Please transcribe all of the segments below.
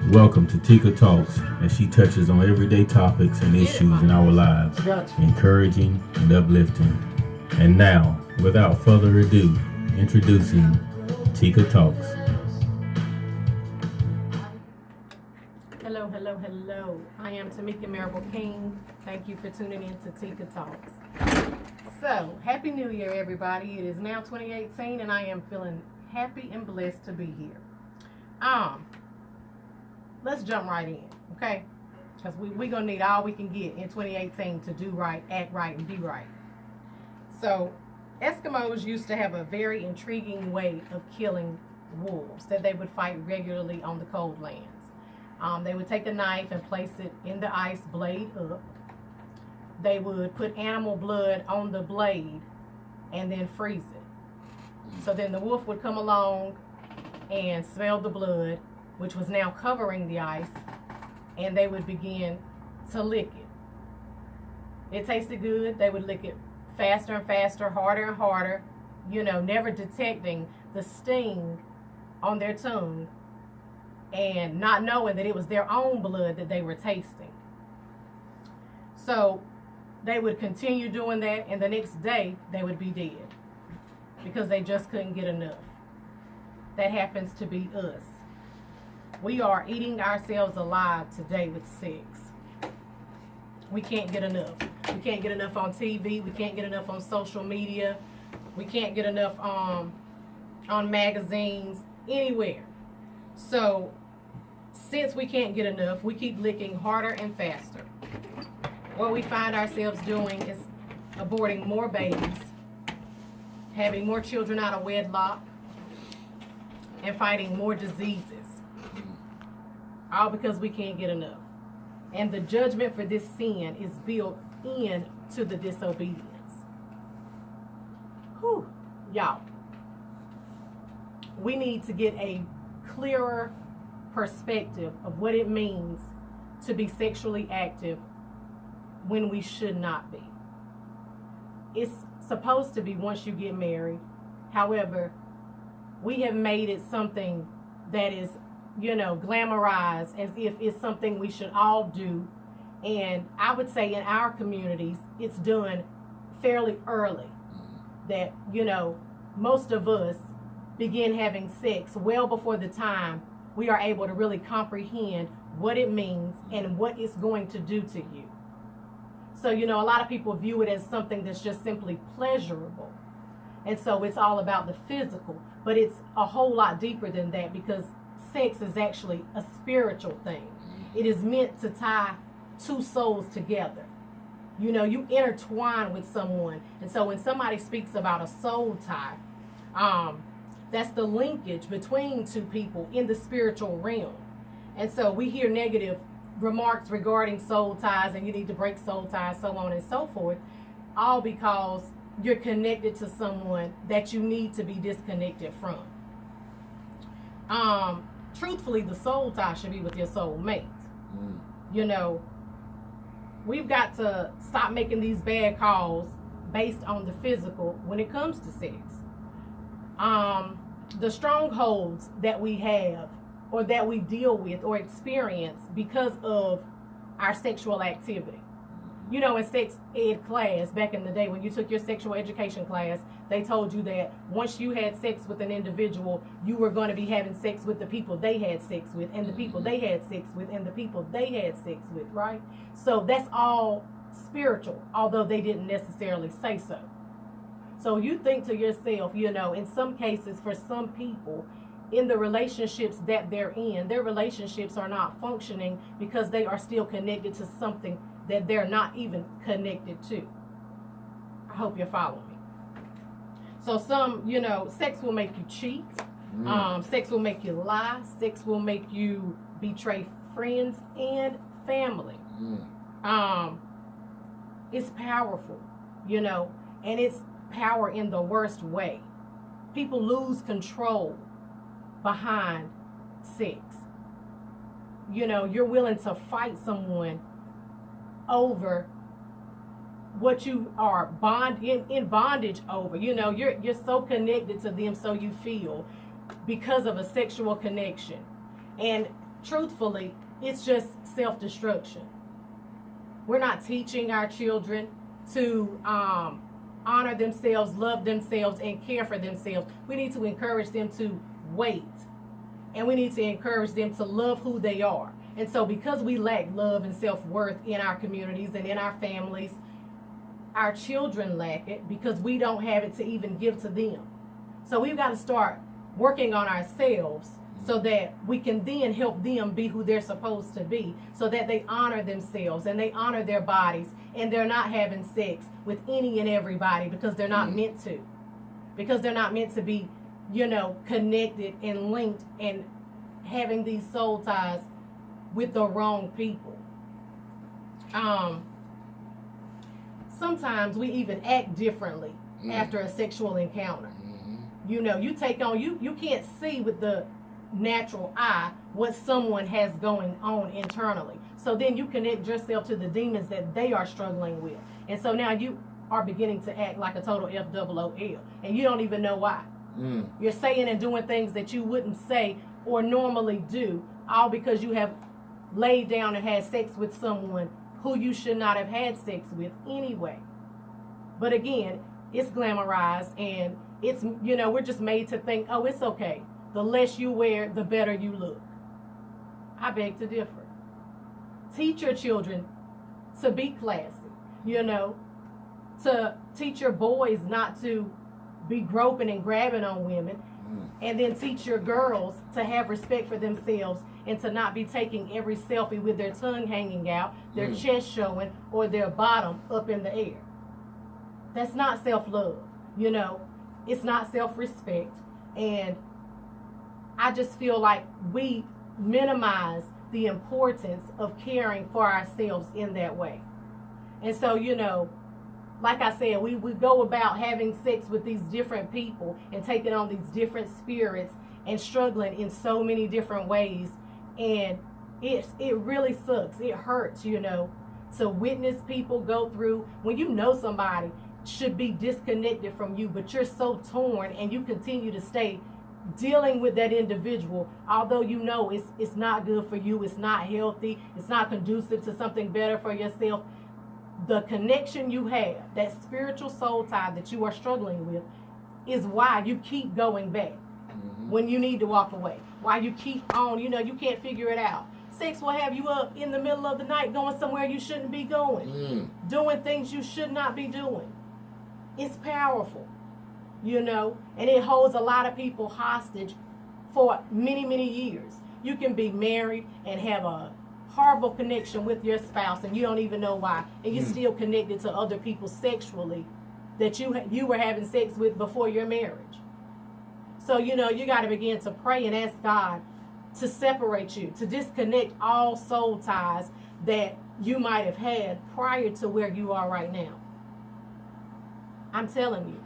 Welcome to Tika Talks, as she touches on everyday topics and issues in our lives, encouraging and uplifting. And now, without further ado, introducing Tika Talks. Hello, hello, hello. I am Tamika Marable King. Thank you for tuning in to Tika Talks. So, Happy New Year, everybody. It is now 2018, and I am feeling happy and blessed to be here. Let's jump right in, okay? Because we're going to need all we can get in 2018 to do right, act right, and be right. So, Eskimos used to have a very intriguing way of killing wolves that they would fight regularly on the cold lands. They would take a knife and place it in the ice, blade up. They would put animal blood on the blade and then freeze it. So then the wolf would come along and smell the blood, which was now covering the ice, and they would begin to lick it. It tasted good. They would lick it faster and faster, harder and harder, never detecting the sting on their tongue and not knowing that it was their own blood that they were tasting. So they would continue doing that, and the next day they would be dead because they just couldn't get enough. That happens to be us. We are eating ourselves alive today with sex. We can't get enough. We can't get enough on TV. We can't get enough on social media. We can't get enough on magazines, anywhere. So, since we can't get enough, we keep licking harder and faster. What we find ourselves doing is aborting more babies, having more children out of wedlock, and fighting more diseases. All because we can't get enough. And the judgment for this sin is built into the disobedience. Whew, y'all. We need to get a clearer perspective of what it means to be sexually active when we should not be. It's supposed to be once you get married. However, we have made it something that is glamorized as if it's something we should all do. And I would say in our communities, it's done fairly early. That, most of us begin having sex well before the time we are able to really comprehend what it means and what it's going to do to you. So, a lot of people view it as something that's just simply pleasurable. And so it's all about the physical. But it's a whole lot deeper than that, because sex is actually a spiritual thing. It is meant to tie two souls together. You intertwine with someone. And so when somebody speaks about a soul tie, that's the linkage between two people in the spiritual realm. And so we hear negative remarks regarding soul ties, and you need to break soul ties, so on and so forth, all because you're connected to someone that you need to be disconnected from. Truthfully, the soul tie should be with your soul mate. We've got to stop making these bad calls based on the physical when it comes to sex. The strongholds that we have, or that we deal with or experience because of our sexual activity. In sex ed class back in the day, when you took your sexual education class, they told you that once you had sex with an individual, you were going to be having sex with the people they had sex with, and the people they had sex with, and the people they had sex with, right? So that's all spiritual, although they didn't necessarily say so. So you think to yourself, in some cases, for some people, in the relationships that they're in, their relationships are not functioning because they are still connected to something that they're not even connected to. I hope you're following me. So some, sex will make you cheat. Sex will make you lie. Sex will make you betray friends and family. It's powerful, and it's power in the worst way. People lose control behind sex. You're willing to fight someone over what you are in bondage over. You're so connected to them, so you feel, because of a sexual connection. And truthfully, it's just self-destruction. We're not teaching our children to honor themselves, love themselves, and care for themselves. We need to encourage them to wait. And we need to encourage them to love who they are. And so because we lack love and self-worth in our communities and in our families, our children lack it because we don't have it to even give to them. So we've got to start working on ourselves so that we can then help them be who they're supposed to be, so that they honor themselves and they honor their bodies, and they're not having sex with any and everybody because they're not meant to. Because they're not meant to be, connected and linked and having these soul ties with the wrong people. Sometimes we even act differently after a sexual encounter. You take on, you can't see with the natural eye what someone has going on internally. So then you connect yourself to the demons that they are struggling with. And so now you are beginning to act like a total FOOL, and you don't even know why. You're saying and doing things that you wouldn't say or normally do, all because you have laid down and had sex with someone who you should not have had sex with anyway. But again, it's glamorized, and it's, we're just made to think, oh, it's okay. The less you wear, the better you look. I beg to differ. Teach your children to be classy, to teach your boys not to be groping and grabbing on women, and then teach your girls to have respect for themselves and to not be taking every selfie with their tongue hanging out, their chest showing, or their bottom up in the air. That's not self-love, It's not self-respect. And I just feel like we minimize the importance of caring for ourselves in that way. And so, like I said, we go about having sex with these different people and taking on these different spirits and struggling in so many different ways. And it really sucks. It hurts, to witness people go through when somebody should be disconnected from you, but you're so torn and you continue to stay dealing with that individual, although it's not good for you, it's not healthy, it's not conducive to something better for yourself. The connection you have, that spiritual soul tie that you are struggling with, is why you keep going back when you need to walk away. Why you keep on, you can't figure it out. Sex will have you up in the middle of the night going somewhere you shouldn't be going, doing things you should not be doing. It's powerful, and it holds a lot of people hostage for many, many years. You can be married and have a horrible connection with your spouse, and you don't even know why, and you're still connected to other people sexually that you were having sex with before your marriage. So you got to begin to pray and ask God to separate you, to disconnect all soul ties that you might have had prior to where you are right now. I'm telling you,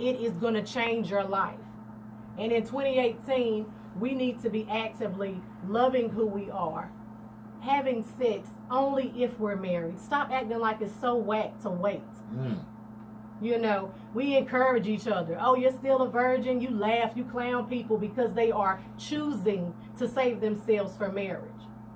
it is going to change your life. And in 2018, we need to be actively loving who we are, having sex only if we're married. Stop acting like it's so whack to wait. We encourage each other. Oh, you're still a virgin. You laugh, you clown people because they are choosing to save themselves for marriage.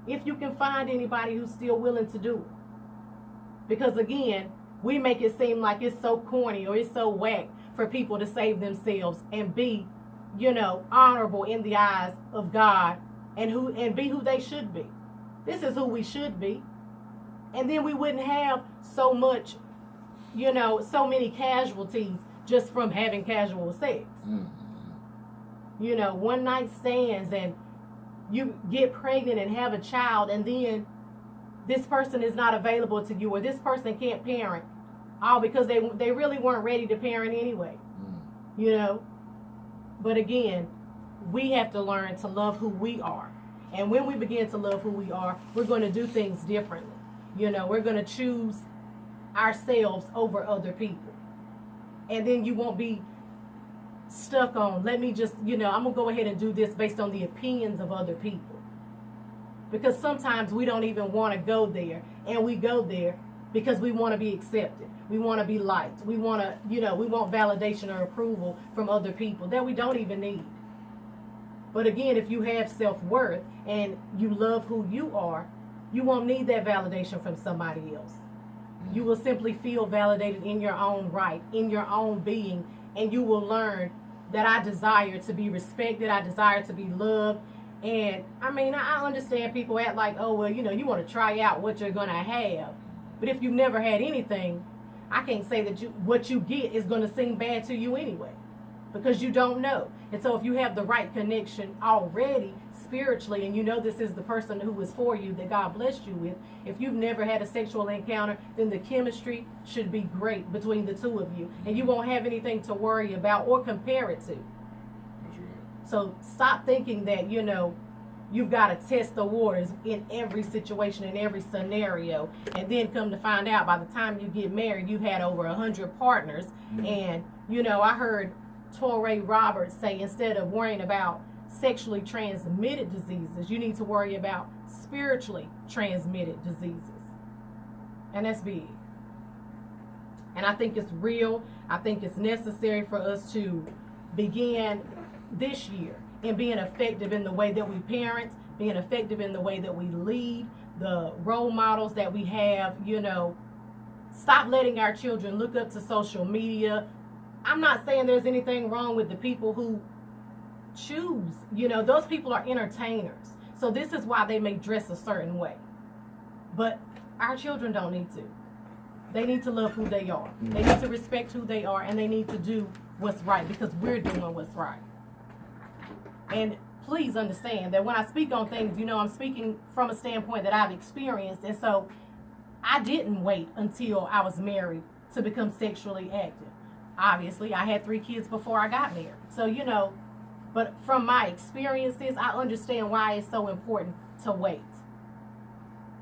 If you can find anybody who's still willing to do it. Because again, we make it seem like it's so corny or it's so whack for people to save themselves and be, honorable in the eyes of God and be who they should be. This is who we should be. And then we wouldn't have so much, so many casualties just from having casual sex. One night stands, and you get pregnant and have a child, and then this person is not available to you, or this person can't parent, all because they really weren't ready to parent anyway. But again, we have to learn to love who we are. And when we begin to love who we are, we're going to do things differently. We're going to choose ourselves over other people. And then you won't be stuck on, let me just, I'm going to go ahead and do this based on the opinions of other people. Because sometimes we don't even want to go there. And we go there because we want to be accepted. We want to be liked. We want to, we want validation or approval from other people that we don't even need. But again, if you have self-worth and you love who you are, you won't need that validation from somebody else. You will simply feel validated in your own right, in your own being, and you will learn that I desire to be respected, I desire to be loved. And I mean, I understand people act like, oh, well, you want to try out what you're going to have. But if you've never had anything, I can't say that what you get is going to seem bad to you anyway, because you don't know. And so if you have the right connection already spiritually, and you know this is the person who is for you, that God blessed you with, if you've never had a sexual encounter, then the chemistry should be great between the two of you, and you won't have anything to worry about or compare it to. So stop thinking that, you've got to test the waters in every situation, in every scenario, and then come to find out by the time you get married, you've had over 100 partners. And, I heard Torrey Roberts say, instead of worrying about sexually transmitted diseases, you need to worry about spiritually transmitted diseases. And that's big. And I think it's real. I think it's necessary for us to begin this year in being effective in the way that we parent, being effective in the way that we lead, the role models that we have. Stop letting our children look up to social media. I'm not saying there's anything wrong with the people who choose, those people are entertainers. So this is why they may dress a certain way. But our children don't need to. They need to love who they are. They need to respect who they are, and they need to do what's right, because we're doing what's right. And please understand that when I speak on things, I'm speaking from a standpoint that I've experienced. And so I didn't wait until I was married to become sexually active. Obviously, I had 3 kids before I got married. So, but from my experiences, I understand why it's so important to wait.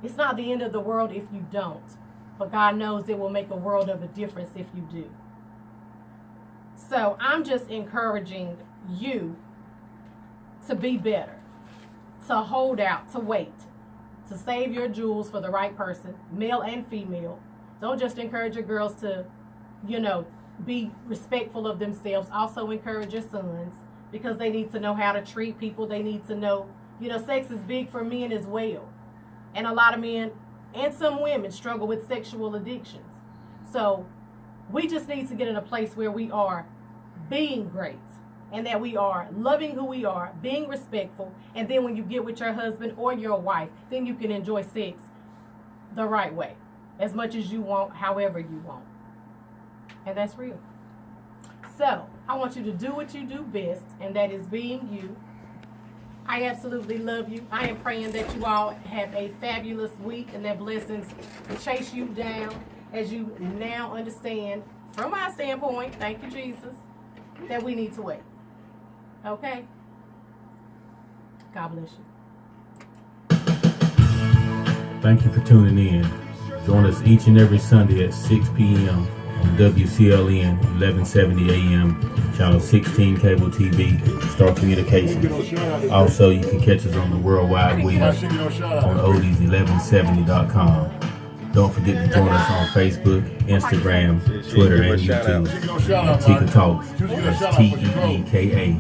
It's not the end of the world if you don't, but God knows it will make a world of a difference if you do. So I'm just encouraging you to be better, to hold out, to wait, to save your jewels for the right person, male and female. Don't just encourage your girls to, be respectful of themselves. Also encourage your sons, because they need to know how to treat people. They need to know, sex is big for men as well. And a lot of men and some women struggle with sexual addictions. So we just need to get in a place where we are being great, and that we are loving who we are, being respectful. And then when you get with your husband or your wife, then you can enjoy sex the right way, as much as you want, however you want. And that's real. So I want you to do what you do best, and that is being you. I absolutely love you. I am praying that you all have a fabulous week, and that blessings chase you down as you now understand, from my standpoint, thank you, Jesus, that we need to wait. Okay? God bless you. Thank you for tuning in. Join us each and every Sunday at 6 p.m. on WCLN 1170 AM, Channel 16 Cable TV, Star Communications. Also, you can catch us on the World Wide Web on Oldies1170.com. Don't forget to join us on Facebook, Instagram, Twitter, and YouTube at Tika Talks. That's TEEKATALKS.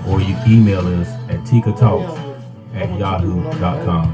Or you can email us at tikatalks@yahoo.com.